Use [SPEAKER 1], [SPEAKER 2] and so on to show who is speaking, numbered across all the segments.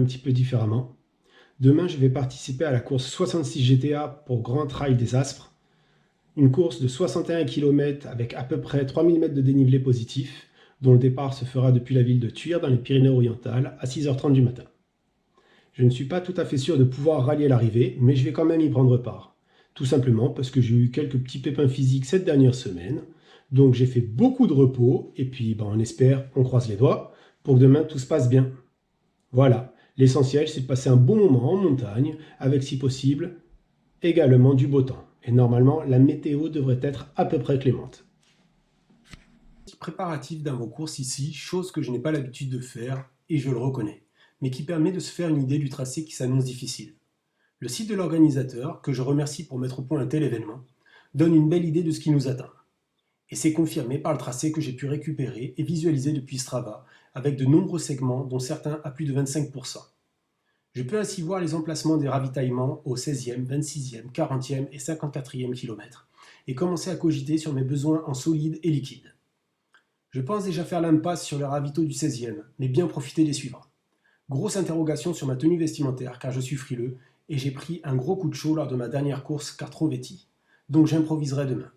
[SPEAKER 1] petit peu différemment. Demain, je vais participer à la course 66 GTA pour Grand Trail des Aspres. Une course de 61 km avec à peu près 3000 mètres de dénivelé positif, dont le départ se fera depuis la ville de Tuire dans les Pyrénées-Orientales à 6h30 du matin. Je ne suis pas tout à fait sûr de pouvoir rallier l'arrivée, mais je vais quand même y prendre part. Tout simplement parce que j'ai eu quelques petits pépins physiques cette dernière semaine, donc j'ai fait beaucoup de repos, et puis on espère, on croise les doigts, pour que demain tout se passe bien. Voilà, l'essentiel c'est de passer un bon moment en montagne, avec si possible, également du beau temps. Et normalement, la météo devrait être à peu près clémente.
[SPEAKER 2] Préparatif d'avant-course ici, chose que je n'ai pas l'habitude de faire, et je le reconnais, mais qui permet de se faire une idée du tracé qui s'annonce difficile. Le site de l'organisateur, que je remercie pour mettre au point un tel événement, donne une belle idée de ce qui nous attend. Et c'est confirmé par le tracé que j'ai pu récupérer et visualiser depuis Strava, avec de nombreux segments, dont certains à plus de 25%. Je peux ainsi voir les emplacements des ravitaillements au 16e, 26e, 40e et 54e kilomètre, et commencer à cogiter sur mes besoins en solide et liquide. Je pense déjà faire l'impasse sur les ravitaux du 16e, mais bien profiter des suivants. Grosse interrogation sur ma tenue vestimentaire car je suis frileux et j'ai pris un gros coup de chaud lors de ma dernière course car trop vêti. Donc j'improviserai demain.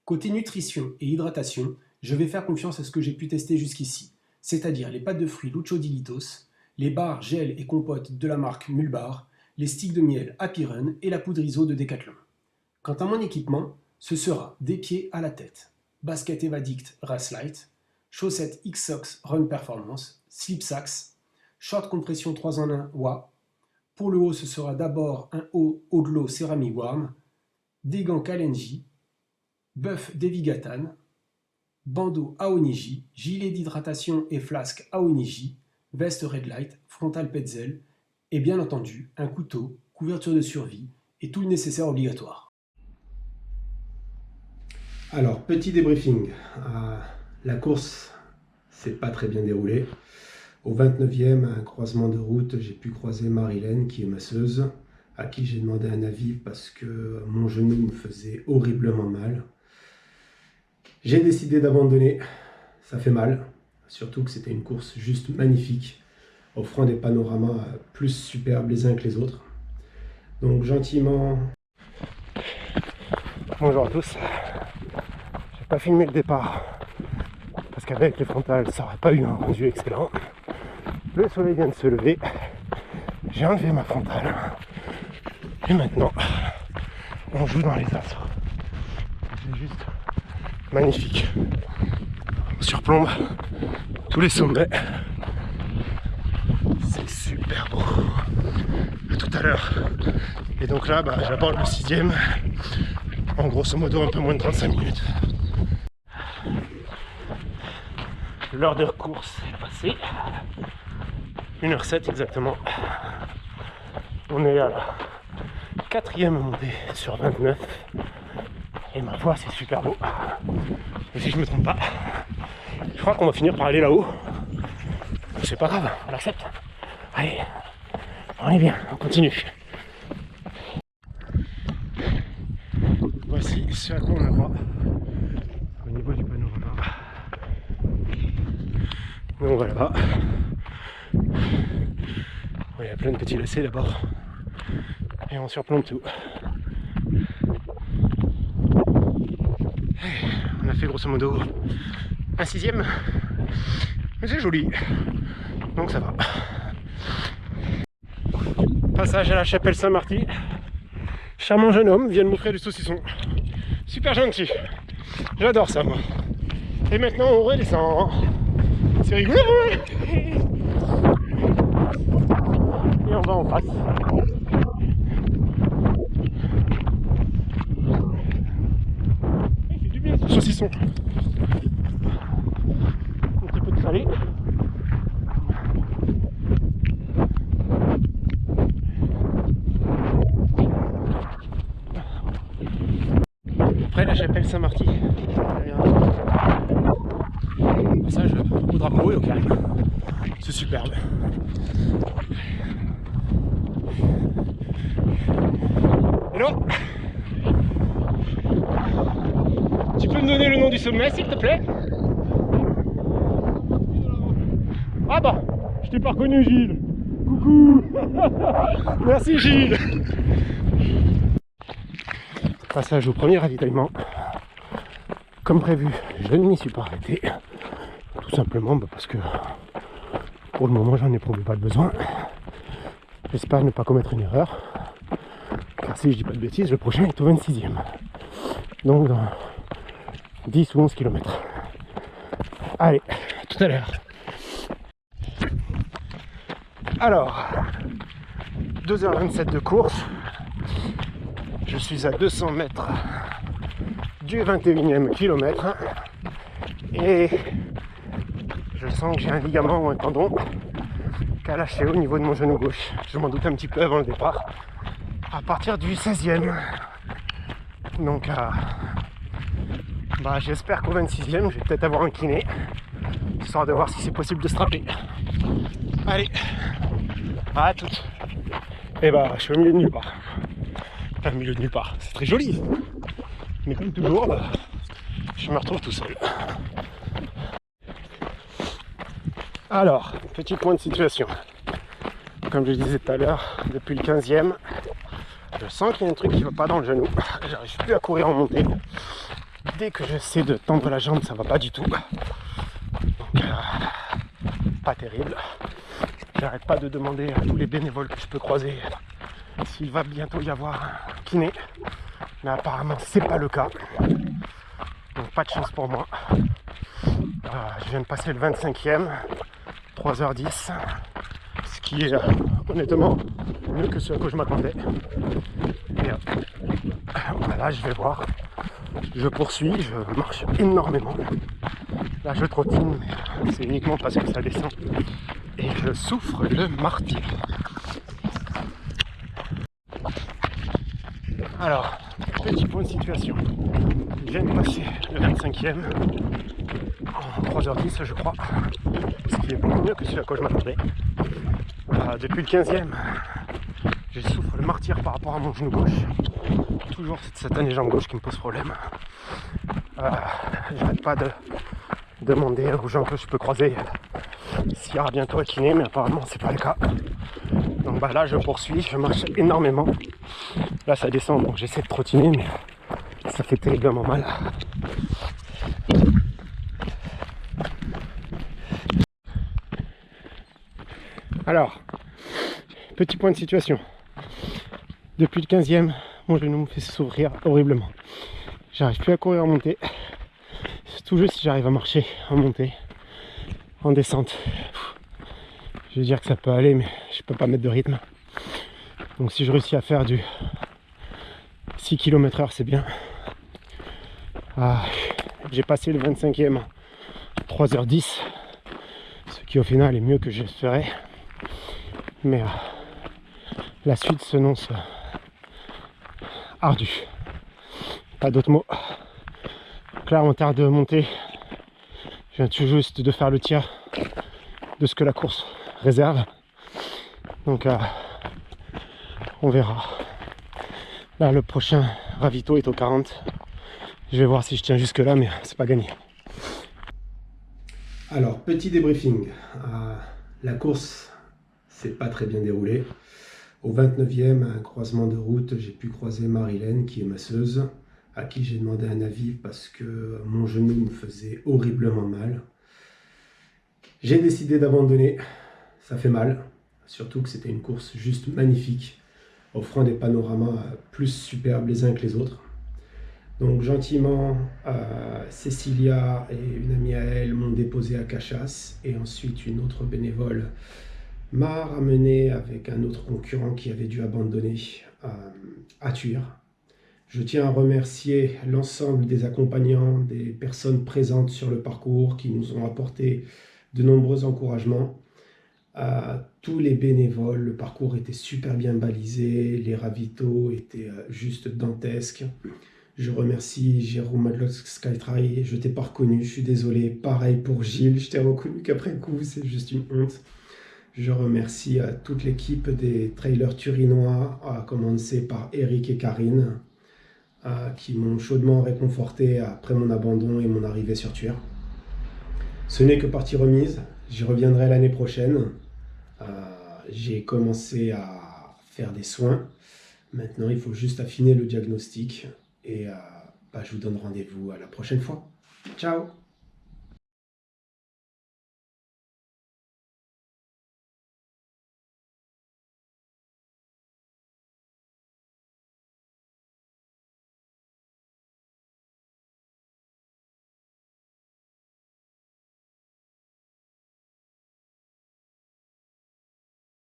[SPEAKER 2] Côté nutrition et hydratation, je vais faire confiance à ce que j'ai pu tester jusqu'ici, c'est-à-dire les pâtes de fruits Lucio di Litos, les bars, gels et compotes de la marque Mulbar, les sticks de miel Happy Run et la poudre ISO de Decathlon. Quant à mon équipement, ce sera des pieds à la tête, basket Evadict Race Light, chaussettes X-Sox Run Performance, slip Sax, short compression 3 en 1 WA. Pour le haut, ce sera d'abord un haut Odlo Cerami Warm, des gants Kalenji, buff Devigatan, bandeau Aoniji, gilet d'hydratation et flasque Aoniji, veste Red Light, frontal Petzl et bien entendu un couteau, couverture de survie et tout le nécessaire obligatoire.
[SPEAKER 1] Alors, petit débriefing. La course s'est pas très bien déroulée. Au 29e, à un croisement de route, j'ai pu croiser Marilène, qui est masseuse, à qui j'ai demandé un avis parce que mon genou me faisait horriblement mal. J'ai décidé d'abandonner, ça fait mal, surtout que c'était une course juste magnifique, offrant des panoramas plus superbes les uns que les autres. Donc gentiment... Bonjour à tous, j'ai pas filmé le départ, parce qu'avec les frontales ça aurait pas eu un rendu excellent. Le soleil vient de se lever, j'ai enlevé ma frontale, et maintenant on joue dans les astres. C'est juste magnifique. On surplombe tous les sommets. C'est super beau. À tout à l'heure. Et donc là, j'aborde le 6e en grosso modo un peu moins de 35 minutes. L'heure de course est passée. 1h07 exactement. On est à la 4e montée sur 29. Et ma foi, c'est super beau. Et si je me trompe pas, je crois qu'on va finir par aller là-haut. C'est pas grave, on l'accepte. Allez, on est bien, on continue. Voici ce à quoi on a droit au niveau du panorama. Donc on va là-bas. Il y a plein de petits lacets d'abord. Et on surplombe tout. On a fait grosso modo un 6e. Mais c'est joli. Donc ça va. Passage à la chapelle Saint-Marty. Charmant jeune homme vient de m'offrir du saucisson. Super gentil. J'adore ça moi. Et maintenant on redescend. C'est rigolo. Et on va en face. Il fait du bien ce saucisson. Un petit peu de salé. Après la chapelle Saint-Marty, passage au drapeau et au calme. C'est superbe. Hello. Tu peux me donner le nom du sommet s'il te plaît? Ah bah, je t'ai pas reconnu Gilles. Coucou. Merci Gilles. Passage au premier ravitaillement. Comme prévu, je ne m'y suis pas arrêté. Tout simplement parce que pour le moment, j'en éprouve pas le besoin. J'espère ne pas commettre une erreur. Car si je dis pas de bêtises, le prochain est au 26e. Donc dans 10 ou 11 km. Allez, à tout à l'heure. Alors, 2h27 de course. Je suis à 200 mètres du 21e kilomètre. Et je sens que j'ai un ligament ou un tendon qui a lâché au niveau de mon genou gauche. Je m'en doute un petit peu avant le départ. À partir du 16e. Donc, j'espère qu'au 26e, je vais peut-être avoir un kiné. Histoire de voir si c'est possible de strapper. Allez, à toutes. Et je suis au milieu de nulle part. Enfin, au milieu de nulle part. C'est très joli. Mais comme toujours, je me retrouve tout seul. Alors, petit point de situation. Comme je disais tout à l'heure, depuis le 15e, je sens qu'il y a un truc qui ne va pas dans le genou. J'arrive plus à courir en montée. Dès que j'essaie de tendre la jambe, ça va pas du tout. Donc, pas terrible. J'arrête pas de demander à tous les bénévoles que je peux croiser s'il va bientôt y avoir un kiné. Mais apparemment, c'est pas le cas. Donc, pas de chance pour moi. Je viens de passer le 25e, 3h10. Ce qui est honnêtement mieux que ce à quoi je m'attendais. Et voilà, je vais voir. Je poursuis, je marche énormément. Là, je trottine, mais c'est uniquement parce que ça descend. Et je souffre le martyre. Alors, petit point de situation. Je viens de passer le 25e en 3h10, je crois. Ce qui est beaucoup mieux que ce à quoi je m'attendais. Depuis le 15e, je souffre le martyre par rapport à mon genou gauche. Toujours cette année jambe gauche qui me pose problème. J'arrête pas de demander aux gens que je peux croiser s'il y aura bientôt un kiné, mais apparemment c'est pas le cas. Donc là je poursuis, je marche énormément. Là ça descend, donc j'essaie de trottiner, mais ça fait terriblement mal. Alors, petit point de situation. Depuis le 15e, mon genou me fait souffrir horriblement. J'arrive plus à courir en montée. C'est tout juste si j'arrive à marcher en montée. En descente, je veux dire que ça peut aller, mais je peux pas mettre de rythme. Donc si je réussis à faire du 6 km/h, c'est bien. J'ai passé le 25e en 3h10, ce qui au final est mieux que j'espérais. Mais la suite s'annonce ardue. Pas d'autres mots. Donc là, en termes de montée, je viens tout juste de faire le tiers de ce que la course réserve. Donc on verra. Là, le prochain ravito est au 40. Je vais voir si je tiens jusque là, mais c'est pas gagné. Alors, petit débriefing. La course s'est pas très bien déroulée. Au 29e, à un croisement de route, j'ai pu croiser Marilène, qui est masseuse, à qui j'ai demandé un avis parce que mon genou me faisait horriblement mal. J'ai décidé d'abandonner. Ça fait mal, surtout que c'était une course juste magnifique, offrant des panoramas plus superbes les uns que les autres. Donc gentiment, Cécilia et une amie à elle m'ont déposé à Cachas, et ensuite une autre bénévole m'a ramené avec un autre concurrent qui avait dû abandonner à Tuire. Je tiens à remercier l'ensemble des accompagnants, des personnes présentes sur le parcours qui nous ont apporté de nombreux encouragements. Tous les bénévoles, le parcours était super bien balisé, les ravitaux étaient juste dantesques. Je remercie Jérôme Madlock Skytrail, je t'ai pas reconnu, je suis désolé. Pareil pour Gilles, je t'ai reconnu qu'après coup, c'est juste une honte. Je remercie toute l'équipe des trailers turinois, à commencer par Eric et Karine, qui m'ont chaudement réconforté après mon abandon et mon arrivée sur Tuire. Ce n'est que partie remise, j'y reviendrai l'année prochaine. j'ai commencé à faire des soins. Maintenant, il faut juste affiner le diagnostic et je vous donne rendez-vous à la prochaine fois. Ciao!